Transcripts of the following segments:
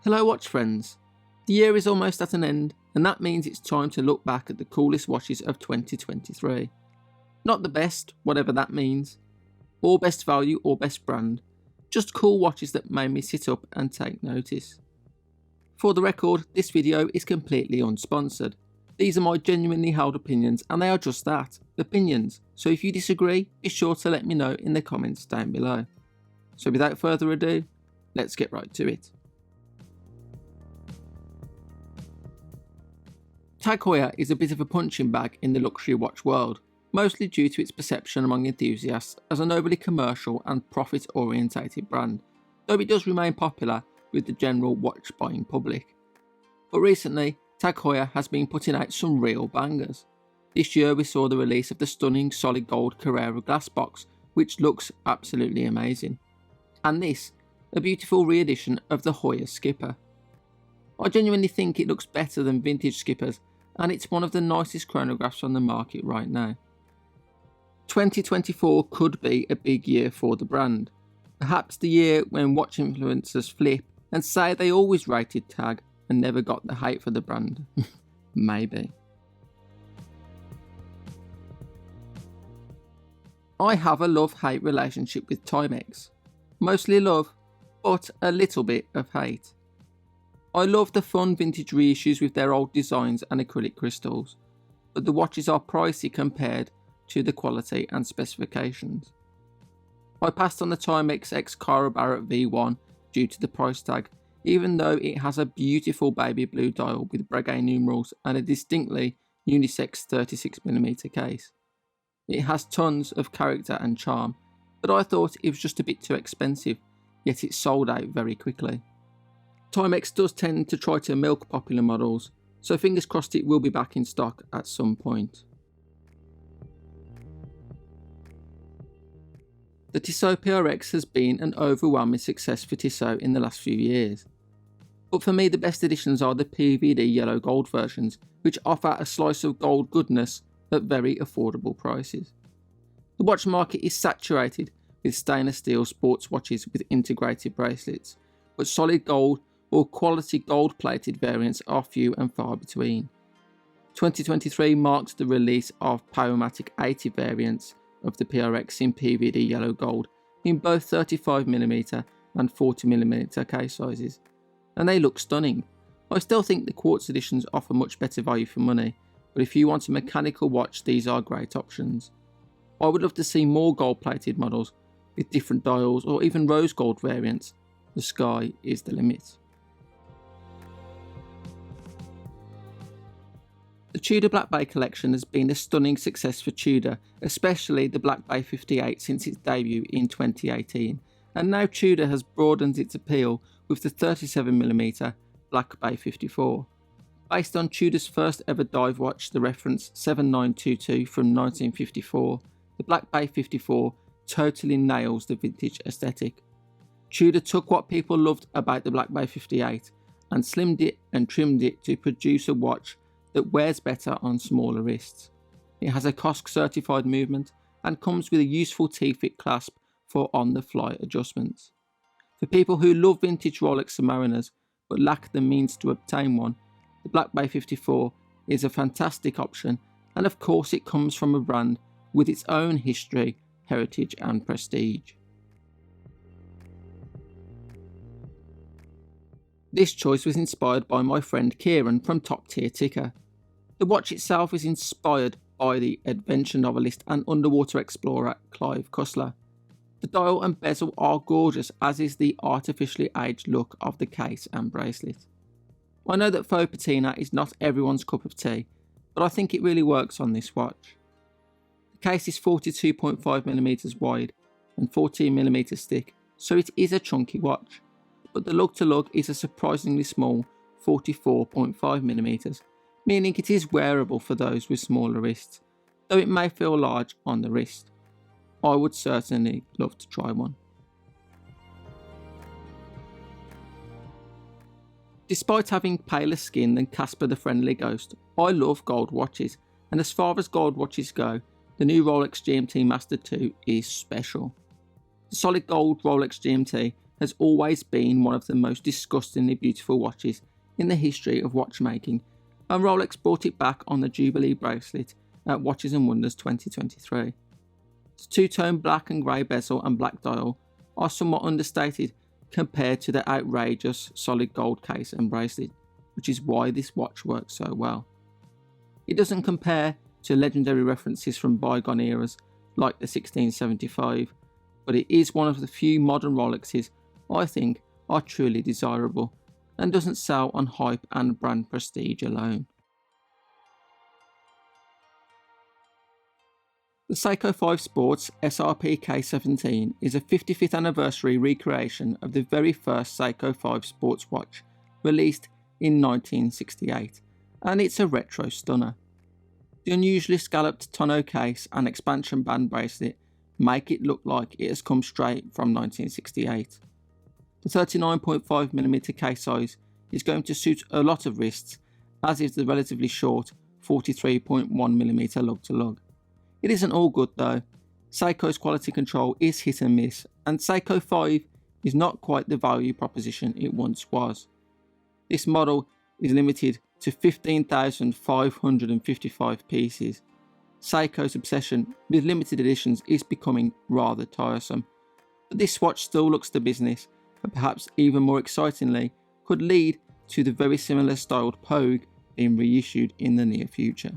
Hello watch friends, the year is almost at an end and that means it's time to look back at the coolest watches of 2023. Not the best, whatever that means, or best value or best brand, just cool watches that made me sit up and take notice. For the record, this video is completely unsponsored. These are my genuinely held opinions and they are just that, opinions, so if you disagree, be sure to let me know in the comments down below. So without further ado, let's get right to it. Tag Heuer is a bit of a punching bag in the luxury watch world, mostly due to its perception among enthusiasts as an overly commercial and profit-orientated brand, though it does remain popular with the general watch buying public. But recently, Tag Heuer has been putting out some real bangers. This year we saw the release of the stunning solid gold Carrera glass box, which looks absolutely amazing. And this, a beautiful re-edition of the Heuer Skipper. I genuinely think it looks better than vintage Skippers, and it's one of the nicest chronographs on the market right now. 2024 could be a big year for the brand. Perhaps the year when watch influencers flip and say they always rated Tag and never got the hate for the brand. Maybe. I have a love-hate relationship with Timex. Mostly love, but a little bit of hate. I love the fun vintage reissues with their old designs and acrylic crystals, but the watches are pricey compared to the quality and specifications. I passed on the Timex X Cara Barrett V1 due to the price tag, even though it has a beautiful baby blue dial with Breguet numerals and a distinctly unisex 36mm case. It has tons of character and charm, but I thought it was just a bit too expensive, yet it sold out very quickly. Timex does tend to try to milk popular models, so fingers crossed it will be back in stock at some point. The Tissot PRX has been an overwhelming success for Tissot in the last few years. But for me the best editions are the PVD yellow gold versions, which offer a slice of gold goodness at very affordable prices. The watch market is saturated with stainless steel sports watches with integrated bracelets, but solid gold or quality gold plated variants are few and far between. 2023 marked the release of Powermatic 80 variants of the PRX in PVD yellow gold in both 35mm and 40mm case sizes, and they look stunning. I still think the quartz editions offer much better value for money, but if you want a mechanical watch, these are great options. I would love to see more gold plated models with different dials or even rose gold variants. The sky is the limit. The Tudor Black Bay collection has been a stunning success for Tudor, especially the Black Bay 58 since its debut in 2018, and now Tudor has broadened its appeal with the 37mm Black Bay 54. Based on Tudor's first ever dive watch, the reference 7922 from 1954, the Black Bay 54 totally nails the vintage aesthetic. Tudor took what people loved about the Black Bay 58 and slimmed it and trimmed it to produce a watch that wears better on smaller wrists. It has a COSC certified movement and comes with a useful T-fit clasp for on-the-fly adjustments. For people who love vintage Rolex Submariners but lack the means to obtain one, the Black Bay 54 is a fantastic option, and of course it comes from a brand with its own history, heritage and prestige. This choice was inspired by my friend Kieran from Top Tier Ticker. The watch itself is inspired by the adventure novelist and underwater explorer Clive Cussler. The dial and bezel are gorgeous, as is the artificially aged look of the case and bracelet. I know that faux patina is not everyone's cup of tea, but I think it really works on this watch. The case is 42.5mm wide and 14mm thick, so it is a chunky watch, but the lug to lug is a surprisingly small 44.5mm, meaning it is wearable for those with smaller wrists, though it may feel large on the wrist. I would certainly love to try one. Despite having paler skin than Casper the Friendly Ghost, I love gold watches, and as far as gold watches go, the new Rolex GMT Master 2 is special. The solid gold Rolex GMT has always been one of the most disgustingly beautiful watches in the history of watchmaking, and Rolex brought it back on the Jubilee bracelet at Watches and Wonders 2023. The two-tone black and grey bezel and black dial are somewhat understated compared to the outrageous solid gold case and bracelet, which is why this watch works so well. It doesn't compare to legendary references from bygone eras like the 1675, but it is one of the few modern Rolexes I think are truly desirable and doesn't sell on hype and brand prestige alone. The Seiko 5 Sports SRP K17 is a 55th anniversary recreation of the very first Seiko 5 Sports watch, released in 1968, and it's a retro stunner. The unusually scalloped tonneau case and expansion band bracelet make it look like it has come straight from 1968. The 39.5mm case size is going to suit a lot of wrists, as is the relatively short 43.1mm lug-to-lug. It isn't all good though. Seiko's quality control is hit and miss, and Seiko 5 is not quite the value proposition it once was. This model is limited to 15,555 pieces. Seiko's obsession with limited editions is becoming rather tiresome, but this watch still looks the business, and perhaps even more excitingly, could lead to the very similar styled Pogue being reissued in the near future.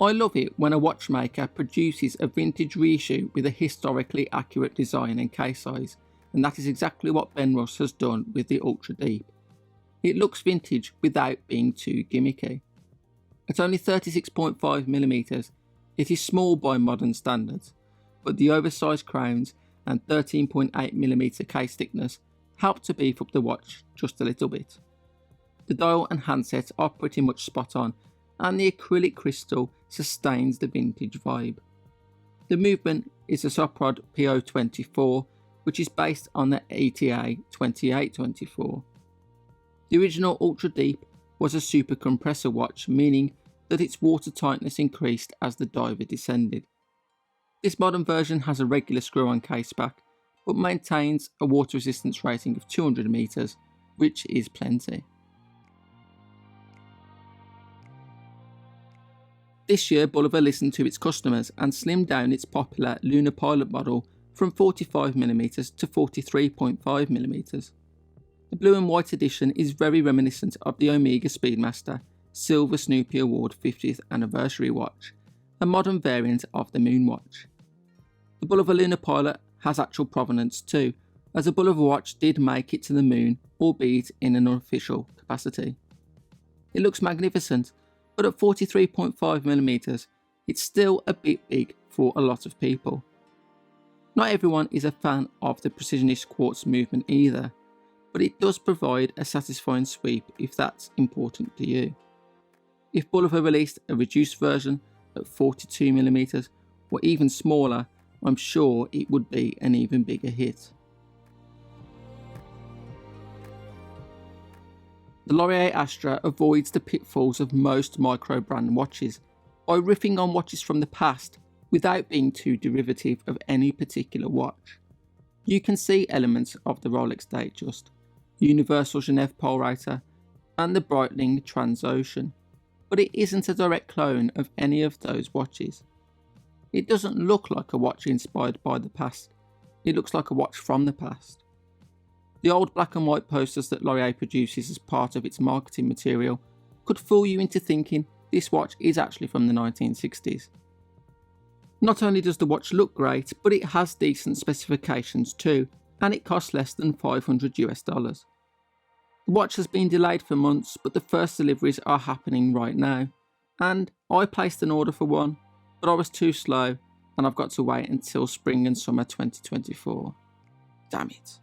I love it when a watchmaker produces a vintage reissue with a historically accurate design and case size, and that is exactly what Benrus has done with the Ultra Deep. It looks vintage without being too gimmicky. At only 36.5mm, it is small by modern standards, but the oversized crowns and 13.8mm case thickness help to beef up the watch just a little bit. The dial and handset are pretty much spot on, and the acrylic crystal sustains the vintage vibe. The movement is a Soprod PO24, which is based on the ETA 2824. The original Ultra Deep was a super compressor watch, meaning that its water tightness increased as the diver descended. This modern version has a regular screw-on case back, but maintains a water resistance rating of 200 meters, which is plenty. This year, Bulova listened to its customers and slimmed down its popular Lunar Pilot model from 45mm to 43.5mm. The blue and white edition is very reminiscent of the Omega Speedmaster Silver Snoopy Award 50th anniversary watch, a modern variant of the Moon watch. The Bulova Lunar Pilot has actual provenance too, as a Bulova watch did make it to the Moon, albeit in an unofficial capacity. It looks magnificent, but at 43.5mm, it's still a bit big for a lot of people. Not everyone is a fan of the precisionist quartz movement either, but it does provide a satisfying sweep if that's important to you. If Bulova released a reduced version at 42mm or even smaller, I'm sure it would be an even bigger hit. The Laurier Astra avoids the pitfalls of most micro-brand watches by riffing on watches from the past without being too derivative of any particular watch. You can see elements of the Rolex Datejust, Universal Genève Polrator, and the Breitling Transocean, but it isn't a direct clone of any of those watches. It doesn't look like a watch inspired by the past, it looks like a watch from the past. The old black and white posters that Laurier produces as part of its marketing material could fool you into thinking this watch is actually from the 1960s. Not only does the watch look great, but it has decent specifications too, and it costs less than $500. The watch has been delayed for months, but the first deliveries are happening right now, and I placed an order for one, but I was too slow and I've got to wait until spring and summer 2024. Damn it.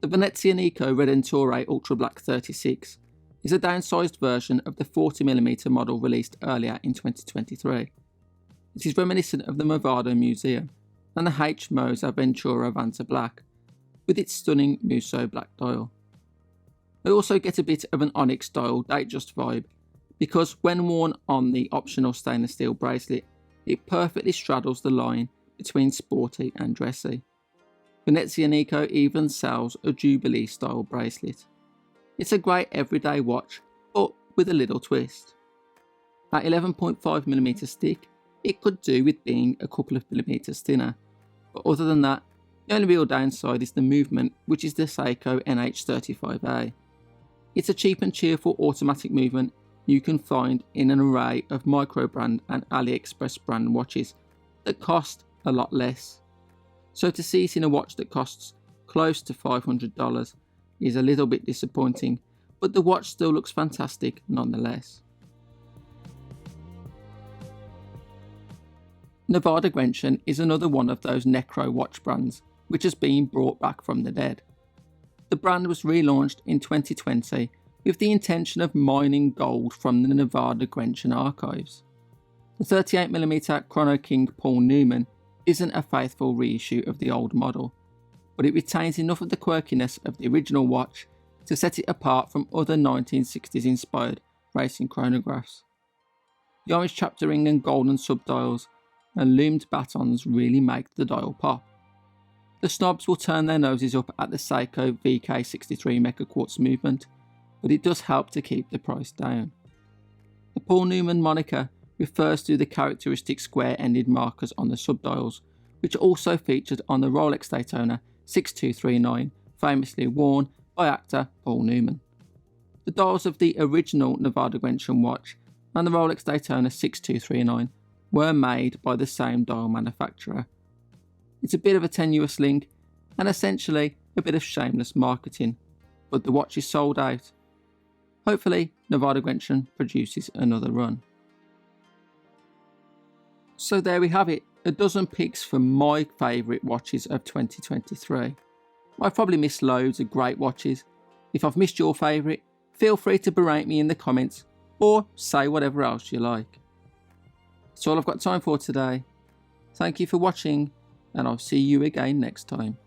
The Venezianico Redentore Ultra Black 36 is a downsized version of the 40mm model released earlier in 2023. It is reminiscent of the Nivada Museum and the H. Moser Ventura Vanta Black, with its stunning Musso black dial. I also get a bit of an Onyx style Datejust vibe, because when worn on the optional stainless steel bracelet, it perfectly straddles the line between sporty and dressy. Venezianico even sells a Jubilee style bracelet. It's a great everyday watch, but with a little twist. At 11.5mm thick, it could do with being a couple of millimeters thinner, but other than that, the only real downside is the movement, which is the Seiko NH35A. It's a cheap and cheerful automatic movement you can find in an array of micro brand and AliExpress brand watches that cost a lot less. So to see it in a watch that costs close to $500 is a little bit disappointing, but the watch still looks fantastic nonetheless. Nivada Grenchen is another one of those necro watch brands which has been brought back from the dead. The brand was relaunched in 2020 with the intention of mining gold from the Nivada Grenchen archives. The 38mm Chrono King Paul Newman isn't a faithful reissue of the old model, but it retains enough of the quirkiness of the original watch to set it apart from other 1960s inspired racing chronographs. The orange chapter ring and golden subdials and loomed batons really make the dial pop. The snobs will turn their noses up at the Seiko VK63 Mecha Quartz movement, but it does help to keep the price down. The Paul Newman moniker refers to the characteristic square-ended markers on the subdials, which are also featured on the Rolex Daytona 6239, famously worn by actor Paul Newman. The dials of the original Nivada Grenchen watch and the Rolex Daytona 6239 were made by the same dial manufacturer. It's a bit of a tenuous link and essentially a bit of shameless marketing, but the watch is sold out. Hopefully, Nivada Grenchen produces another run. So there we have it, a dozen picks for my favourite watches of 2023. I've probably missed loads of great watches. If I've missed your favourite, feel free to berate me in the comments or say whatever else you like. That's all I've got time for today. Thank you for watching, and I'll see you again next time.